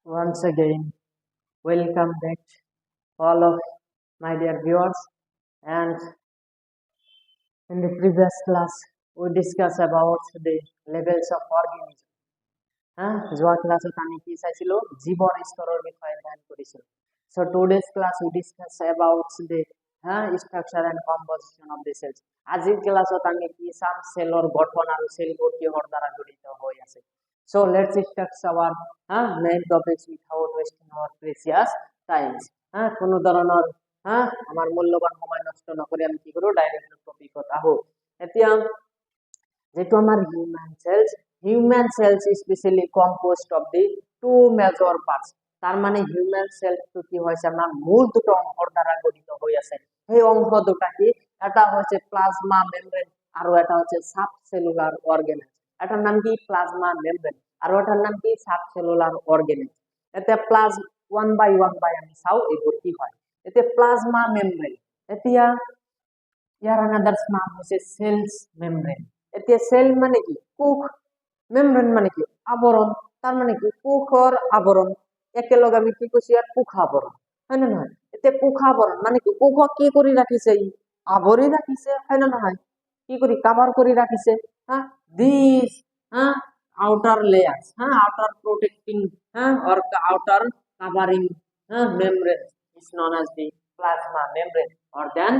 Once again, welcome back, all of my dear viewers. And in the previous class, we discussed about the levels of organism. যোৱা ক্লাছত আমি কি চাইছিলো জীৱৰ স্তৰৰ বিষয়ে ধ্যান কৰিছিলো so today's class we discuss about the structure and composition of the cells আজিৰ ক্লাছত আমি কি চাম সেলৰ গঠন আৰু সেলবোৰ কিহৰ দ্বাৰা গঠিত হৈ আছে so let's start our main topics without wasting our precious times কোনো ধৰণৰ আমাৰ মূল্যবান সময় নষ্ট নকৰি আমি কি কৰো ডাইৰেক্ট টপিকত আহো এতিয়া যেটো আমাৰ human cells is specially composed of the two major parts তার মানে human cells তো কি হইছে আমরা মূল দুটো অংশের দ্বারা গঠিত হই আছে এই অংশ দুটো কি এটা হচ্ছে প্লাজমা মেমব্রেন আর এটা হচ্ছে সাবসেলুলার অর্গানেল এটার নাম কি প্লাজমা মেমব্রেন আর ওটার নাম কি সাবসেলুলার অর্গানেল এতে প্লাজ 1 বাই 1 বাই আমি চাও এইবোৰ কি হয় এতে প্লাজমা মেমব্ৰেন এতিয়া ইয়াৰ আনাদার নাম হচ্ছে সেলস মেমব্রেন এতিয়া সেল মানে কি কোষ মেমব্রেন মানে কি আবরণ তার মানে কি কোষৰ আবরণ একেলগে আমি কি কৈছি আর কোষ আবরণ হয় না নহয় এতে কোষ আবরণ মানে কি কোষ কি কৰি ৰাখিছে আবৰি ৰাখিছে হয় না নহয় কি কৰি কভাৰ কৰি ৰাখিছে this outer layers outer protecting or outer covering membrane is known as the plasma membrane or then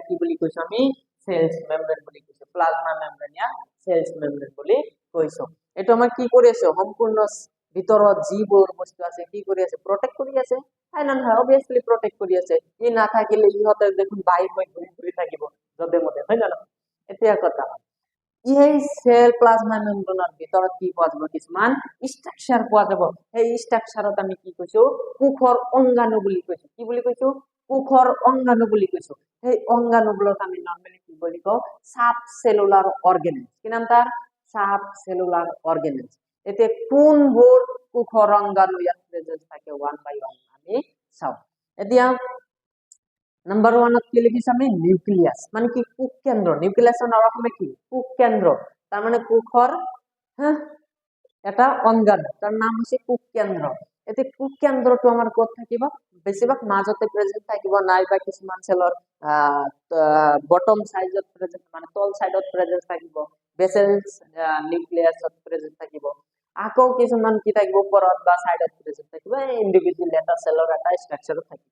কি বুলি কৈছো আমি cells membrane বুলি কৈছো plasma membrane या cells membrane বুলি কৈছো এটা আমাৰ কি কৰি আছে সম্পূৰ্ণ ভিতৰত যিবোৰ বস্তু আছে কি কৰি আছে প্ৰটেক্ট কৰি আছে হয় না নহয় obviously প্ৰটেক্ট কৰি আছে ই না থাকিলে ইহতে দেখুন বাহিৰ হৈ ঘূৰি থাকিব যদে মতে হয় না এতিয়া কথা এই সেল প্লাজমা মেমব্ৰেনৰ ভিতৰত কি পোৱা যাব কিছুমান স্ট্ৰাকচাৰ পোৱা যাব এই স্ট্ৰাকচাৰত আমি কি কৈছো কোষৰ অংগাণু বুলি কৈছো কি বুলি কৈছো কোষৰ অংগাণু বুলি কৈছো এই অংগাণুগুলোক আমি নরমালি কি বলি কও সাবসেলুলার অর্গানেলস কি নাম তার সাবসেলুলার অর্গানেলস এতে কোনবোৰ কোষৰ অংগাণু ইয়াত প্ৰেজেন্ট থাকে 1 বাই 1 আমি চাও এতিয়া নাম্বাৰ 1 কি লিখিছ আমি নিউক্লিয়াস মানে কি কোষ কেন্দ্ৰ নিউক্লিয়াসৰ অসমে কি কোষ কেন্দ্ৰ তাৰ মানে কোষৰ এটা অংগাণু তাৰ নাম হচ্ছে কোষ কেন্দ্ৰ এতে কোষ কেন্দ্ৰটো আমাৰ ক'ত থাকিব বেছিভাগ মাজতে প্ৰেজেন্ট থাকিব নাই বা কিছুমান সেলৰ বটম সাইজত প্ৰেজেন্ট মানে তল সাইডত প্ৰেজেন্ট থাকিব বেসেলস নিউক্লিয়াসত প্ৰেজেন্ট থাকিব আকৌ কিছুমান কি থাকিব ওপৰত বা সাইডত প্ৰেজেন্ট থাকিব ইন্ডিভিজুয়াল এটা সেলৰ এটা স্ট্ৰাকচাৰ থাকিব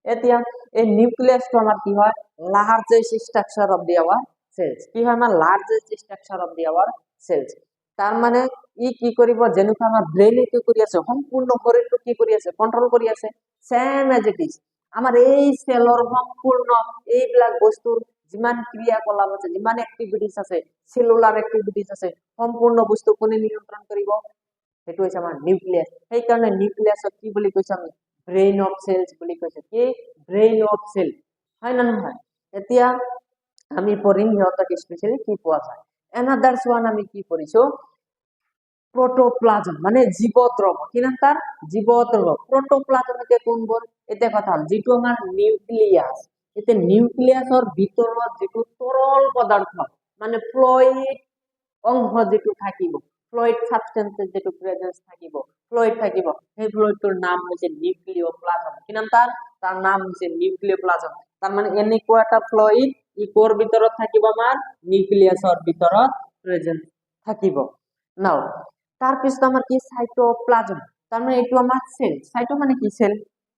এতিয়া এই নিউক্লিয়াসটো আমাৰ কি হয় largest structure of the our cells কি হয় আমাৰ largest structure of the our cells তাৰ মানে ই কি কৰিব যেনেকুৱা আমাৰ ব্ৰেইনে কি কৰি আছে সম্পূৰ্ণ শৰীৰটো কি কৰি আছে কন্ট্ৰোল কৰি আছে সেম এজ ইট ইজ আমাৰ এই সেলৰ সম্পূৰ্ণ এইবিলাক বস্তুৰ যিমান ক্ৰিয়াকলাপ আছে যিমান এক্টিভিটিস আছে সেলুলাৰ এক্টিভিটিস আছে সম্পূৰ্ণ বস্তু কোনে নিয়ন্ত্ৰণ কৰিব সেইটো হৈছে আমাৰ নিউক্লিয়াস সেই কাৰণে নিউক্লিয়াসক কি বুলি কৈছো আমি ব্রেইন অফ সেলস বুলি কৈছে কি ব্রেইন অফ সেল হয় না নহয় এতিয়া আমি পঢ়িম ইহঁতক স্পেশালি কি পোৱা যায় another one আমি কি পঢ়িছো প্ৰোটোপ্লাজম মানে জীবদ্ৰব কি নাম তাৰ জীবদ্ৰব প্ৰোটোপ্লাজম এতে কোনবোৰ এতে কথা যেটো আমাৰ নিউক্লিয়াস এতে নিউক্লিয়াসৰ ভিতৰত যেটো তৰল পদাৰ্থ মানে ফ্লুইড অংশ যেটো থাকিব ফ্লুইড সাবস্টেন্সেস যেটো প্ৰেজেন্স থাকিব ফ্লুইড থাকিব সেই ফ্লুইডটোৰ নাম হৈছে নিউক্লিওপ্লাজম কি নাম তাৰ নাম হৈছে নিউক্লিওপ্লাজম তাৰ মানে এনেকুৱা এটা ফ্লুইড ই কোৰ ভিতৰত থাকিব আমাৰ নিউক্লিয়াসৰ ভিতৰত প্রেজেন্ট থাকিব নাও তার পিছত আমার কি সাইটোপ্লাজম তার মানে এইটো আমার সেল সাইটো মানে কি সেল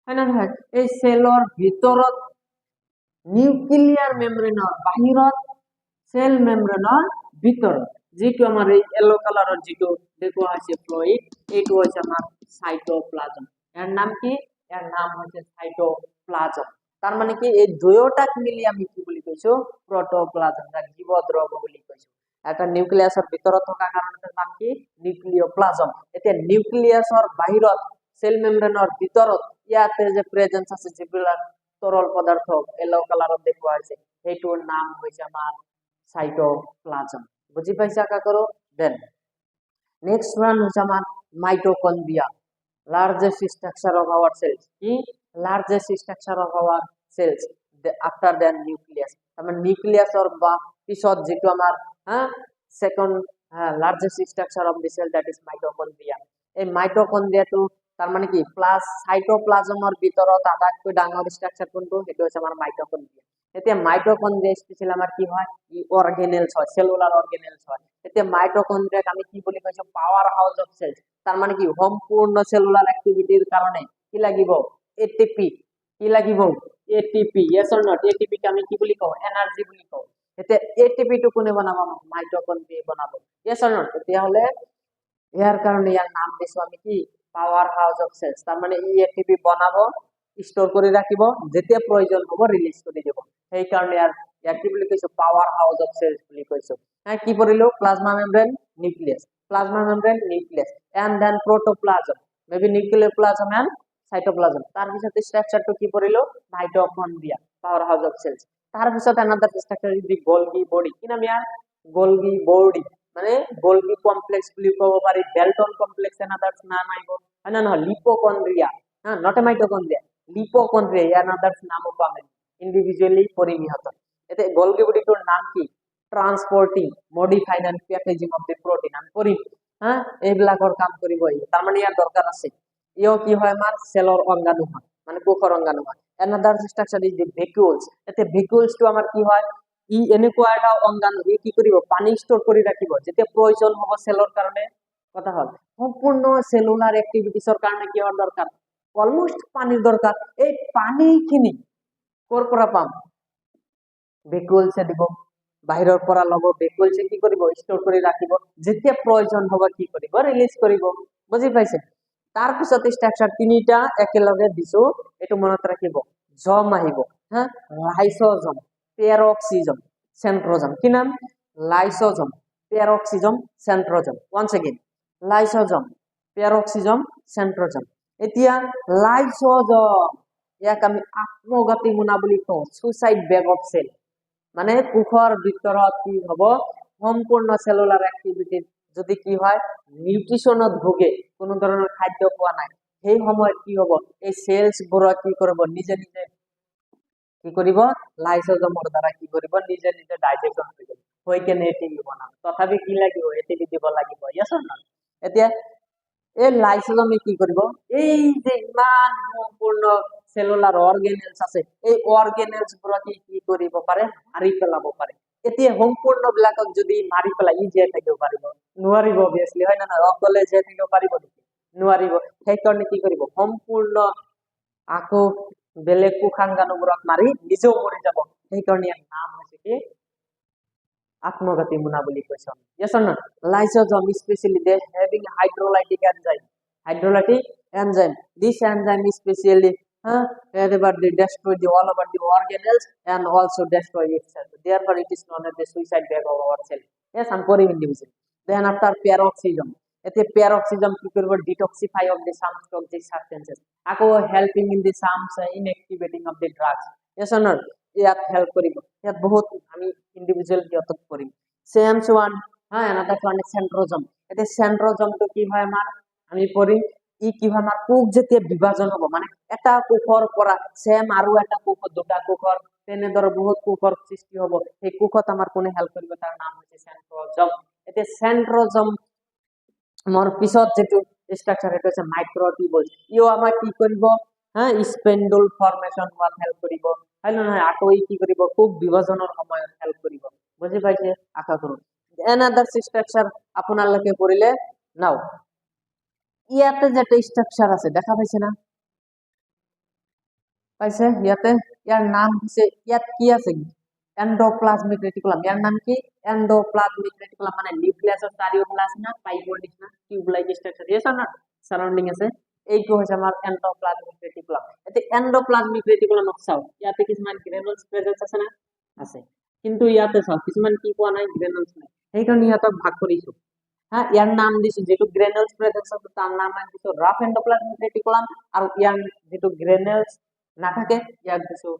হয় না নহয় এই সেলৰ ভিতৰত নিউক্লিয়াৰ মেমব্ৰেনৰ বাহিৰত সেল মেমব্ৰেনৰ ভিতৰত যেটো আমাৰ এই ইয়েলো কালাৰৰ যেটো দেখুৱা আছে ফ্লুইড এইটো হৈছে আমাৰ সাইটোপ্লাজম এর নাম কি এর নাম হচ্ছে সাইটোপ্লাজম তার মানে কি এই দুয়োটাক মিলি আমি কি বুলি কৈছো প্রোটোপ্লাজম বা জীবদ্রব বুলি কৈছো এটা নিউক্লিয়াসৰ ভিতৰত থকা কাৰণৰ নাম কি নিউক্লিওপ্লাজম এতিয়া নিউক্লিয়াসৰ বাহিৰত সেল মেমব্ৰেনৰ ভিতৰত ইয়াতে যে প্ৰেজেন্স আছে যিবিলাক তৰল পদাৰ্থ ইয়েলো কালাৰত দেখুৱা আছে সেইটোৰ নাম হৈছে আমাৰ সাইটোপ্লাজম বুজি পাইছা কাকৰো দেন নেক্সট ওয়ান হচ্ছে আমার mitochondria largest structure of our cells কি largest structure of our cells after the nucleus আমার নিউক্লিয়াসৰ বা পিছত যেটো আমাৰ second largest structure of the cell that is mitochondria এই মাইটোকন্ড্রিয়াটো তার মানে কি প্লাস সাইটোপ্লাজমৰ ভিতৰত আটাইতকৈ ডাঙৰ স্ট্ৰাকচাৰ কোনটো সেইটো হৈছে আমাৰ মাইটোকন্ড্ৰিয়া এতিয়া মাইটোকন্ড্ৰিয়া স্পেশালি আমাৰ কি হয় ই অৰ্গেনেলছ হয় সেলুলাৰ অৰ্গেনেলছ হয় এতিয়া মাইটোকন্ড্ৰিয়াক আমি কি বুলি কৈছো পাৱাৰ হাউস অফ সেলস তার মানে কি সম্পূর্ণ সেলুলার অ্যাক্টিভিটির কারণে কি লাগিব এটিপি কি লাগিব ATP yes or not ATP কে আমি কি বুলি কও এনার্জি বুলি কও এতে এটিপি টু কোনে বনাব মাইটোকন্ড্রিয়া বনাব ইয়েস অর নট তেতিয়া হলে ইয়ার কারণে ইয়ার নাম দিছো আমি কি পাওয়ার হাউস অফ সেলস তার মানে ই এটিপি বনাবো স্টোর করে রাখিব যেতে প্রয়োজন হবে রিলিজ করে দেব সেই কারণে ইয়ার কি বুলি কইছো পাওয়ার হাউস অফ সেলস বুলি কইছো হ্যাঁ কি পড়িলো plasma membrane nucleus and then protoplasm maybe nucleoplasm and cytoplasm তার পিছতে স্ট্রাকচারটো কি পড়িলো mitochondria power house of cells তার পিছতে another structure is the Golgi body কি নাম ইয়ার গোলগি বডি মানে গোলগি কমপ্লেক্স বুলি কব পারি ডেলটন কমপ্লেক্স অ্যানাদার নাম আইব না না লিপোকন্ড্রিয়া হ্যাঁ নট মাইটোকন্ড্রিয়া লিপোকন্ড্রিয়া অ্যানাদার নামও পাবেন ইন্ডিভিজুয়ালি পরিনিহত এতে গোলগি বডিটোর নাম কি transporting modified and packaging of the protein আমি করি হ্যাঁ এইবিলাকৰ কাম কৰিব তাৰ মানে ইয়াৰ দৰকাৰ আছে ইও কি হয় আমাৰ সেলৰ অঙ্গাণু হয় মানে কোষৰ অঙ্গাণু হয় অ্যানাদাৰ স্ট্ৰাকচাৰ ইজ দি ভেকুলস এতে ভেকুলস টু আমাৰ কি হয় ই এনেকুৱা এটা অঙ্গাণু ই কি কৰিব পানী স্টোৰ কৰি ৰাখিব যেতিয়া প্ৰয়োজন হ'ব সেলৰ কাৰণে কথা হল সম্পূৰ্ণ সেলুলাৰ অ্যাক্টিভিটিছৰ কাৰণে কি হওয়াৰ দৰকাৰ অলমোস্ট পানীৰ দৰকাৰ এই পানীখিনি কৰ পৰা পাম ভেকুলসে দিব বাহিৰৰ পৰা লব ভেকুলসে কি কৰিব স্টোৰ কৰি ৰাখিব যেতিয়া প্ৰয়োজন হ'ব কি কৰিব ৰিলিজ কৰিব বুজি পাইছে তাৰ পিছত স্ট্ৰাকচাৰ তিনিটা একেলগে দিছো এটো মনত ৰাখিব জম আহিব হ্যাঁ লাইসোজম পেরক্সিজম সেন্ট্রোজম কি নাম lysosome peroxisome centrosome once again lysosome peroxisome centrosome এতিয়া লাইসোজম ইয়াক আমি আত্মঘাতী মুনা বুলি কওঁ সুইসাইড বেগ অফ সেল মানে কোষৰ ভিতৰত কি হব সম্পূৰ্ণ সেলুলাৰ অ্যাক্টিভিটি যদি কি হয় নিউট্ৰিশনত ভোগে কোনো ধৰনেৰ খাদ্য পোৱা নাই সেই সময়ত কি হব এই সেলস বোৰ কি কৰিব নিজে নিজে কি কৰিব লাইসোজমৰ দ্বাৰা কি কৰিব নিজে নিজে ডাইজেশন হৈ যাব হৈ কেনে এটিপি বনাব তথাপি কি লাগিব এটিপি দিব লাগিব ইয়েস অর নট এতিয়া এই লাইসোজমে কি কৰিব এই যে ইমান সম্পূৰ্ণ সেলুলাৰ অৰ্গেনেলস আছে এই অৰ্গেনেলস বোৰ কি কৰিব পাৰে মাৰি পেলাব পাৰে এতিয়া সম্পূৰ্ণ বিলাকক যদি মাৰি পেলাই ই জীয়াই থাকিব পাৰিব নোৱাৰিব অবভিয়াসলি হয় না অকলে জীয়াই থাকিব পাৰিব নোৱাৰিব সেই কাৰণে কি কৰিব সম্পূৰ্ণ আকৌ বেলেগ কোষাংগাণুবোৰক মাৰি নিজেও মৰি যাব সেই কাৰণে ইয়াৰ নাম হৈছে কি আত্মঘাতী মুনা বুলি কৈছো yes or not lysosome especially they having hydrolytic enzyme this enzyme especially wherever they destroy the all over the organelles and also destroy itself therefore it is known as the suicide bag of our cell yes I'm pouring individual then after peroxisome এতে peroxisome কি করব detoxify of the some toxic substances আকৌ helping in the some inactivating of the drugs yes or not ইয়াত help কৰিব ইয়াত বহুত আমি individual যতক কৰিম সেমস ওয়ান হ্যাঁ another one সেন্ট্ৰোজম এতে সেন্ট্ৰোজম তো কি হয় আমাৰ আমি পঢ়িম ই কি হয় আমাৰ কোষ যেতিয়া বিভাজন হ'ব মানে এটা কোষৰ পৰা সেম আৰু এটা কোষ দুটা কোষৰ তেনেদৰে বহুত কোষৰ সৃষ্টি হ'ব সেই কোষত আমাৰ কোনে হেল্প কৰিব তাৰ নাম হৈছে সেন্ট্ৰোজম এতে সেন্ট্ৰোজম মোৰ পিছত যেটো স্ট্ৰাকচাৰ এটা আছে মাইক্ৰোটিউবুল ইও আমাক কি কৰিব হ্যাঁ স্পেন্ডুল ফৰ্মেশন হোৱাত হেল্প কৰিব হয় না আকৌ ই কি কৰিব কোষ বিভাজনৰ সময়ত হেল্প কৰিব বুজি পাইছে আশা কৰো এনাদার স্ট্রাকচার আপোনালোকে পঢ়িলে নাও ইয়াতে যেটা স্ট্রাকচার আছে দেখা পাইছে না পাইছে ইয়াতে ইয়ার নাম হচ্ছে ইয়াত কি আছে এন্ডোপ্লাজমিক রেটিকুলাম ইয়ার নাম কি এন্ডোপ্লাজমিক রেটিকুলাম মানে নিউক্লিয়াসৰ চাৰিওফালে আছে না পাইপৰ নিচিনা টিউব লাইক স্ট্ৰাকচাৰ আছে না সাৰাউন্ডিং আছে এইটো হৈছে আমাৰ এন্ডোপ্লাজমিক ৰেটিকুলাম এতে এন্ডোপ্লাজমিক ৰেটিকুলাম চাও ইয়াতে কিছুমান গ্ৰেনুলছ প্ৰেজেন্স আছে না আছে কিন্তু ইয়াতে চাও কিছুমান কি পোৱা নাই গ্ৰেনুলছ নাই সেই কাৰণে ইয়াতক ভাগ কৰিছো হ্যাঁ ইয়াৰ নাম দিছো যেটো গ্ৰেনুলছ প্ৰেজেন্স আছে তাৰ নাম দিছো ৰাফ এন্ডোপ্লাজমিক ৰেটিকুলাম আৰ ইয়াৰ যেটো গ্ৰেনুলছ নাথাকে ইয়াক দিছো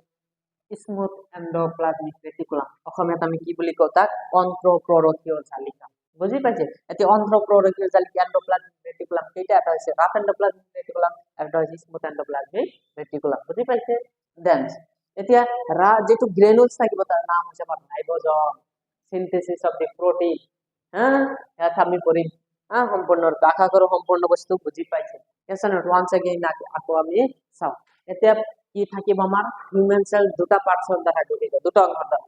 স্মুথ এন্ডোপ্লাজমিক ৰেটিকুলাম অসমীয়াত আমি কি বুলি কও তাক অন্ত্ৰপ্ৰৰকীয় জালিকা বুজি পাইছে এতে অন্ত্ৰপ্ৰৰকীয় জালিকা এন্ডোপ্লাজমিক রেটিকুলাম এটা এটা হৈছে রাফ এন্ডোপ্লাজমিক রেটিকুলাম এটা হৈছে স্মুথ এন্ডোপ্লাজমিক রেটিকুলাম বুজি পাইছে দেন এতিয়া যেটো গ্ৰেনুলছ থাকিব তাৰ নাম হৈছে আমাৰ ৰাইবোজোম সিনথেসিস অফ দি প্ৰোটিন হ্যাঁ এটা আমি পড়ি সম্পূৰ্ণ আশা কৰো সম্পূৰ্ণ বস্তু বুজি পাইছে yes or not once again আকৌ আমি চাও এতিয়া কি থাকিব আমাৰ হিউম্যান সেল দুটা পাৰ্টসৰ দ্বাৰা গঠিত দুটা অংশৰ দ্বাৰা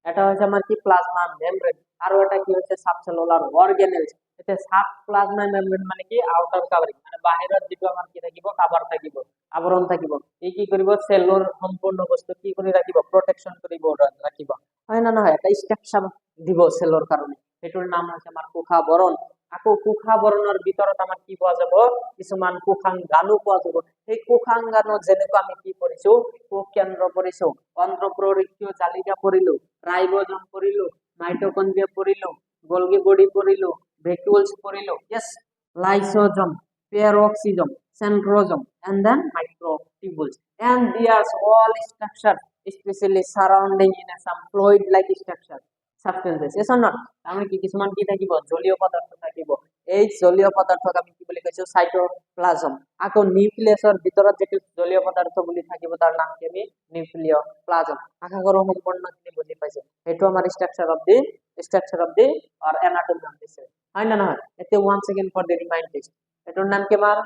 এটা হৈছে আমাৰ কি প্লাজমা মেমব্ৰেন আৰু এটা কি হৈছে সাবসেলুলাৰ অৰ্গানেলস এতিয়া সাব প্লাজমা মেমব্ৰেন মানে কি আউটাৰ কাভাৰিং মানে বাহিৰত যিটো আমাৰ কি থাকিব কাভাৰ থাকিব আবৰণ থাকিব এই কি কৰিব সেলৰ সম্পূৰ্ণ বস্তু কি কৰি ৰাখিব প্ৰটেকশন কৰিব ৰাখিব হয় না নহয় এটা স্ট্ৰাকচাৰ দিব সেলৰ কাৰণে এটোৰ নাম হৈছে আমাৰ কোষা বৰণ আকৌ কোষা বৰণৰ ভিতৰত আমাৰ কি পোৱা যাব কিছুমান কোষাঙ্গাণু পোৱা যাব এই কোষাঙ্গাণু যেনেকৈ আমি কি কৰিছো কোষ কেন্দ্ৰ কৰিছো অন্ত্ৰপ্ৰৰিকীয় জালিকা পৰিলো রাইবোজোম পড়িলো মাইটোকন্ড্রিয়া পড়িলো গোলগি বডি পড়িলো ভেক্টুলস পড়িলো yes lysosomes peroxisome centrosome and then microtubules and there's all structure especially surrounding in some fluid like structure substances yes or not আমি কি কিছুমান কি থাকিব জলীয় পদাৰ্থ থাকিব এই জলীয় পদাৰ্থক আমি কি বুলি কৈছো সাইটোপ্লাজম আকৌ নিউক্লিয়াছৰ ভিতৰত যেটো জলীয় পদাৰ্থ বুলি থাকিব তাৰ নাম কি আমি নিউক্লিওপ্লাজম আশা কৰো সম্পূৰ্ণখিনি বুজি পাইছে এটো আমাৰ structure of the or anatomy of the cell হয় না নহয় এতিয়া one second for the remind test এটোর নাম কি আমার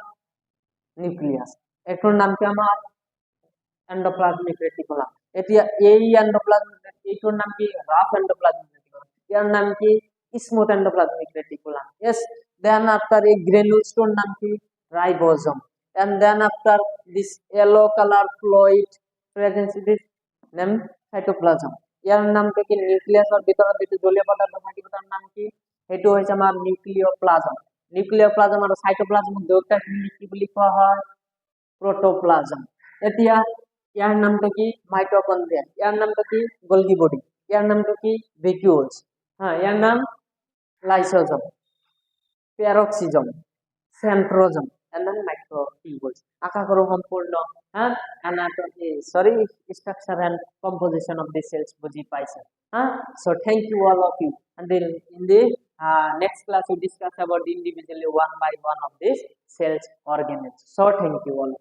নিউক্লিয়াস এটোর নাম কি আমার এন্ডোপ্লাজমিক রেটিকুলাম এতিয়া এই এন্ডোপ্লাজমিক এটোর নাম কি রাফ এন্ডোপ্লাজমিক রেটিকুলাম এর নাম কি smooth endoplasmic reticulum yes then after a granule নাম কি ribosome and then after this yellow color fluid presence this name cytoplasm এর নাম কি নিউক্লিয়াসের ভিতরে যেটো জলীয় পদার্থ থাকে তার নাম কি এটো হইছে আমার নিউক্লিওপ্লাজম আর সাইটোপ্লাজম দুটা কি বলি কোয়া হয় প্রোটোপ্লাজম এতিয়া ইয়ার নামটা কি মাইটোকন্ড্রিয়া ইয়ার নামটা কি গোলগি বডি ইয়ার নামটা কি ভেক্টুলস হ্যাঁ ইয়ার নাম lysosome peroxisome centrosome and then microtubules আশা কৰো সম্পূৰ্ণ anatomy structure and composition of the cells বুজি পাইছে so thank you all of you and then in the next class we discuss about individually one by one of these cells organelles so thank you all